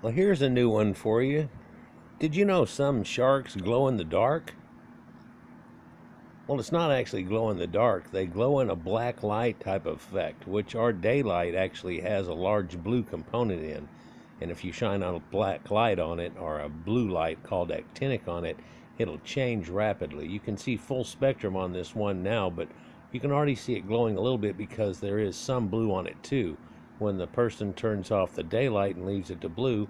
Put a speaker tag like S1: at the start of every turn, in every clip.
S1: Well, here's a new one for you. Did you know some sharks glow in the dark? Well, it's not actually glow in the dark. They glow in a black light type of effect, which our daylight actually has a large blue component in. And if you shine a black light on it, or a blue light called actinic on it, it'll change rapidly. You can see full spectrum on this one now, but you can already see it glowing a little bit because there is some blue on it too. When the person turns off the daylight and leaves it to blue,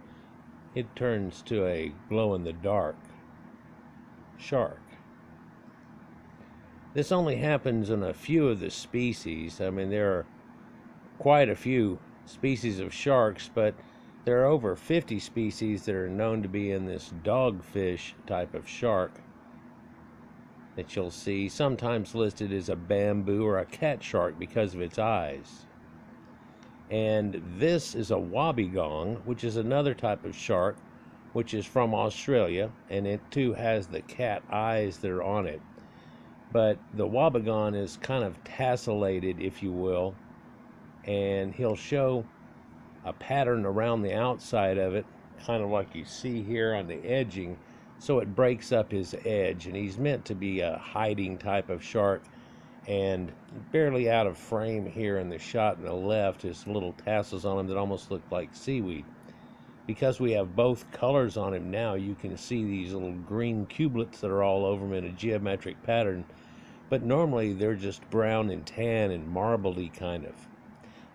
S1: it turns to a glow-in-the-dark shark. This only happens in a few of the species. I mean, there are quite a few species of sharks, but there are over 50 species that are known to be in this dogfish type of shark that you'll see sometimes listed as a bamboo or a cat shark because of its eyes. And this is a wobbegong, which is another type of shark, which is from Australia, and it too has the cat eyes that are on it. But the wobbegong is kind of tessellated, if you will, and he'll show a pattern around the outside of it, kind of like you see here on the edging, so it breaks up his edge, and he's meant to be a hiding type of shark. And barely out of frame here in the shot on the left is little tassels on him that almost look like seaweed. Because we have both colors on him now, you can see these little green cubelets that are all over him in a geometric pattern, but normally they're just brown and tan and marbly kind of.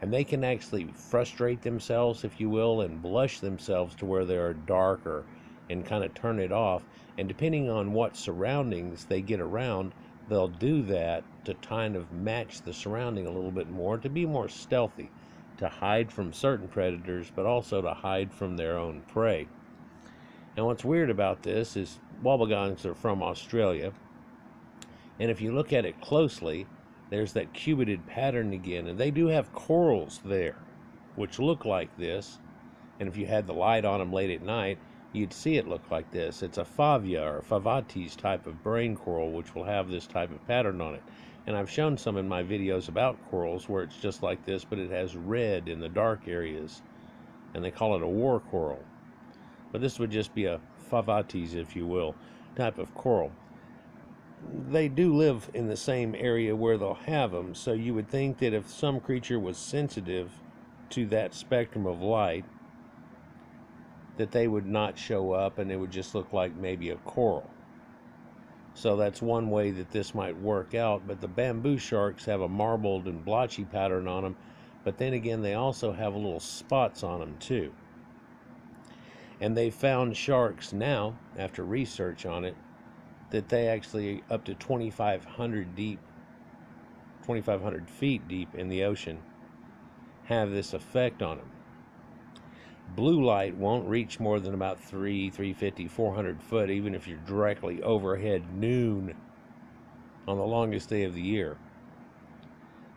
S1: And they can actually frustrate themselves, if you will, and blush themselves to where they are darker and kind of turn it off. And depending on what surroundings they get around, they'll do that to kind of match the surrounding a little bit more, to be more stealthy, to hide from certain predators, but also to hide from their own prey. And what's weird about this is wobbegongs are from Australia, and if you look at it closely, there's that cubeted pattern again, and they do have corals there, which look like this, and if you had the light on them late at night, you'd see it look like this. It's a favia or favates type of brain coral, which will have this type of pattern on it. And I've shown some in my videos about corals where it's just like this, but it has red in the dark areas, and they call it a war coral. But this would just be a favates, if you will, type of coral. They do live in the same area where they'll have them, so you would think that if some creature was sensitive to that spectrum of light, that they would not show up and it would just look like maybe a coral. So that's one way that this might work out. But the bamboo sharks have a marbled and blotchy pattern on them, but then again they also have little spots on them too. And they found sharks now, after research on it, that they actually up to 2,500 feet deep in the ocean have this effect on them. Blue light won't reach more than about 350, 400 foot, even if you're directly overhead noon on the longest day of the year.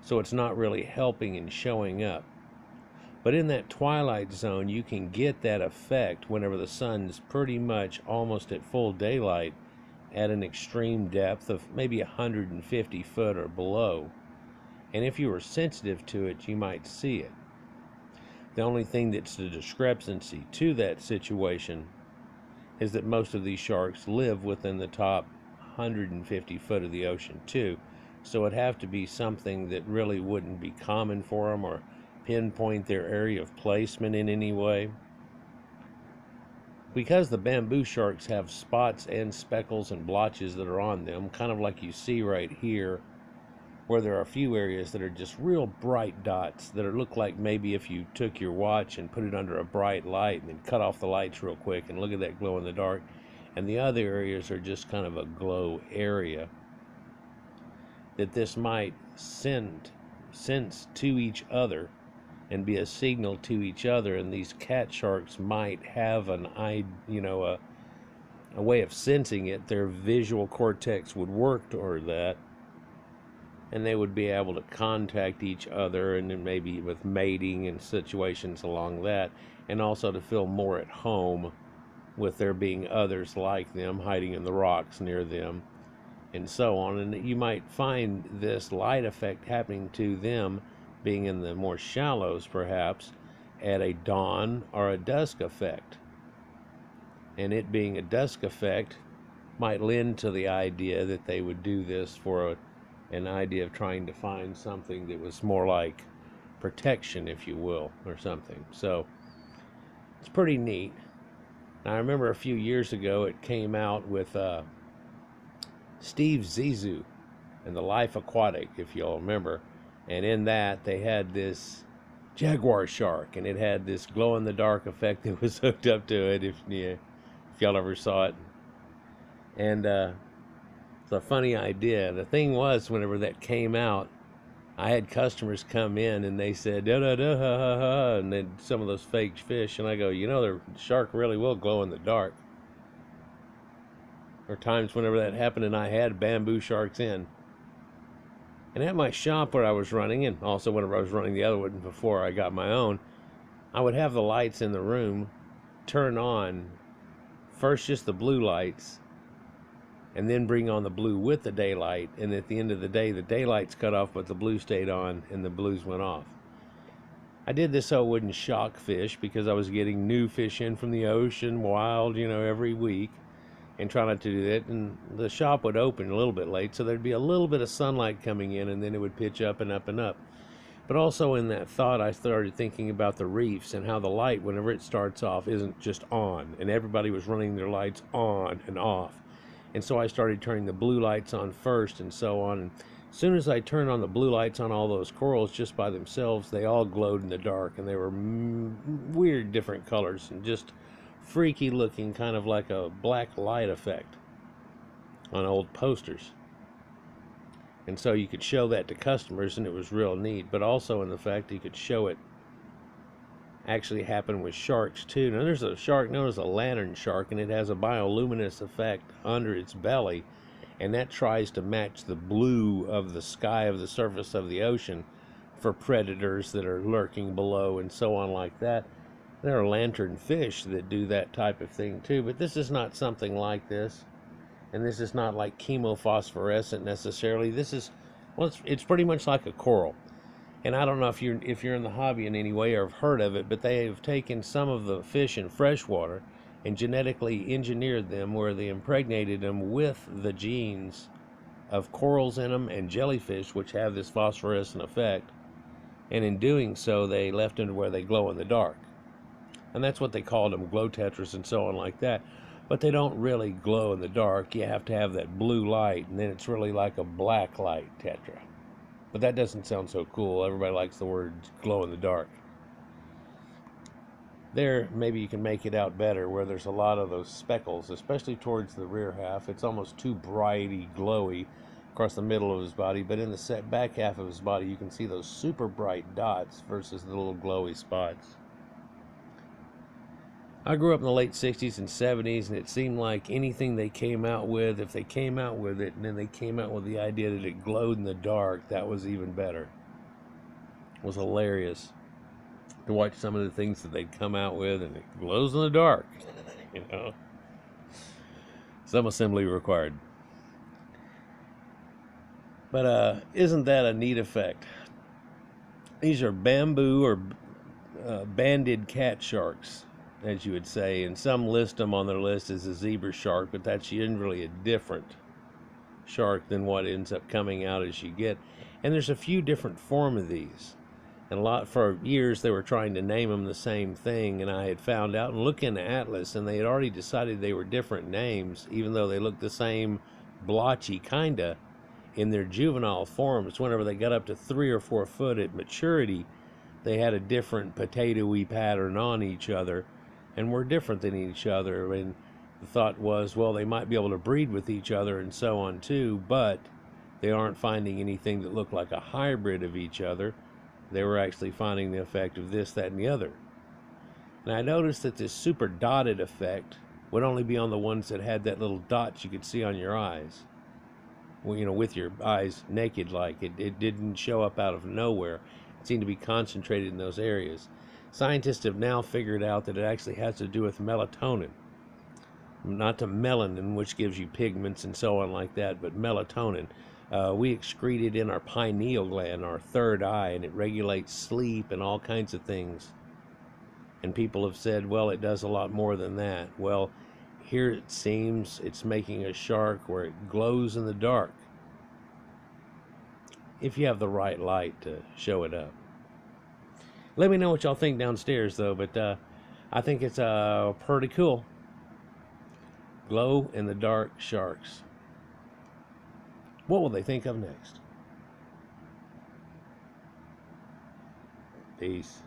S1: So it's not really helping and showing up. But in that twilight zone, you can get that effect whenever the sun's pretty much almost at full daylight at an extreme depth of maybe 150 foot or below. And if you were sensitive to it, you might see it. The only thing that's the discrepancy to that situation is that most of these sharks live within the top 150 foot of the ocean too. So it'd have to be something that really wouldn't be common for them or pinpoint their area of placement in any way. Because the bamboo sharks have spots and speckles and blotches that are on them, kind of like you see right here, where there are a few areas that are just real bright dots that look like maybe if you took your watch and put it under a bright light and then cut off the lights real quick and look at that glow in the dark, and the other areas are just kind of a glow area, that this might sense to each other and be a signal to each other. And these cat sharks might have a way of sensing it. Their visual cortex would work toward that, and they would be able to contact each other, and then maybe with mating and situations along that, and also to feel more at home with there being others like them hiding in the rocks near them, and so on. And you might find this light effect happening to them being in the more shallows perhaps at a dawn or a dusk effect. And it being a dusk effect might lend to the idea that they would do this for an idea of trying to find something that was more like protection, if you will, or something. So it's pretty neat. Now, I remember a few years ago it came out with Steve Zissou and the Life Aquatic, if y'all remember. And in that, they had this jaguar shark, and it had this glow-in-the-dark effect that was hooked up to it, if y'all ever saw it. And it's a funny idea. The thing was, whenever that came out, I had customers come in and they said, da da da ha ha ha, and then some of those fake fish, and I go, the shark really will glow in the dark. There were times whenever that happened and I had bamboo sharks in. And at my shop where I was running, and also whenever I was running the other one before I got my own, I would have the lights in the room turn on, first just the blue lights, and then bring on the blue with the daylight, and at the end of the day, the daylight's cut off, but the blue stayed on, and the blues went off. I did this so it wouldn't shock fish, because I was getting new fish in from the ocean, wild, every week, and try not to do that, and the shop would open a little bit late, so there'd be a little bit of sunlight coming in, and then it would pitch up and up and up. But also in that thought, I started thinking about the reefs and how the light, whenever it starts off, isn't just on, and everybody was running their lights on and off. And so I started turning the blue lights on first and so on. And as soon as I turned on the blue lights on all those corals just by themselves, they all glowed in the dark, and they were weird different colors and just freaky looking, kind of like a black light effect on old posters. And so you could show that to customers, and it was real neat. But also in the fact that you could show it actually happen with sharks too. Now there's a shark known as a lantern shark, and it has a bioluminescence effect under its belly, and that tries to match the blue of the sky of the surface of the ocean for predators that are lurking below and so on like that. There are lantern fish that do that type of thing too, but this is not something like this, and this is not like chemophosphorescent necessarily. This is, well, it's pretty much like a coral. And I don't know if you're in the hobby in any way or have heard of it, but they have taken some of the fish in freshwater and genetically engineered them, where they impregnated them with the genes of corals in them and jellyfish, which have this phosphorescent effect. And in doing so, they left them to where they glow in the dark. And that's what they called them, glow tetras and so on like that. But they don't really glow in the dark. You have to have that blue light, and then it's really like a black light tetra. But that doesn't sound so cool. Everybody likes the word glow in the dark. There, maybe you can make it out better, where there's a lot of those speckles, especially towards the rear half. It's almost too brighty, glowy across the middle of his body, but in the back half of his body, you can see those super bright dots versus the little glowy spots. I grew up in the late 60s and 70s, and it seemed like anything they came out with, if they came out with it, and then they came out with the idea that it glowed in the dark, that was even better. It was hilarious to watch some of the things that they'd come out with, and it glows in the dark, Some assembly required. But isn't that a neat effect? These are bamboo or banded cat sharks, as you would say, and some list them on their list as a zebra shark, but that's really a different shark than what ends up coming out as you get. And there's a few different form of these, and for years they were trying to name them the same thing, and I had found out and looked in the atlas, and they had already decided they were different names, even though they looked the same, blotchy kinda in their juvenile forms. Whenever they got up to 3 or 4 foot at maturity, they had a different potato-y pattern on each other, and were different than each other. And the thought was, well, they might be able to breed with each other and so on too, but they aren't finding anything that looked like a hybrid of each other. They were actually finding the effect of this, that, and the other. And I noticed that this super dotted effect would only be on the ones that had that little dot you could see on your eyes. Well, with your eyes naked, like it didn't show up out of nowhere. It seemed to be concentrated in those areas. Scientists have now figured out that it actually has to do with melatonin. Not the melanin, which gives you pigments and so on like that, but melatonin. We excrete it in our pineal gland, our third eye, and it regulates sleep and all kinds of things. And people have said, well, it does a lot more than that. Well, here it seems it's making a shark where it glows in the dark, if you have the right light to show it up. Let me know what y'all think downstairs, though, but I think it's pretty cool. Glow-in-the-Dark Sharks. What will they think of next? Peace.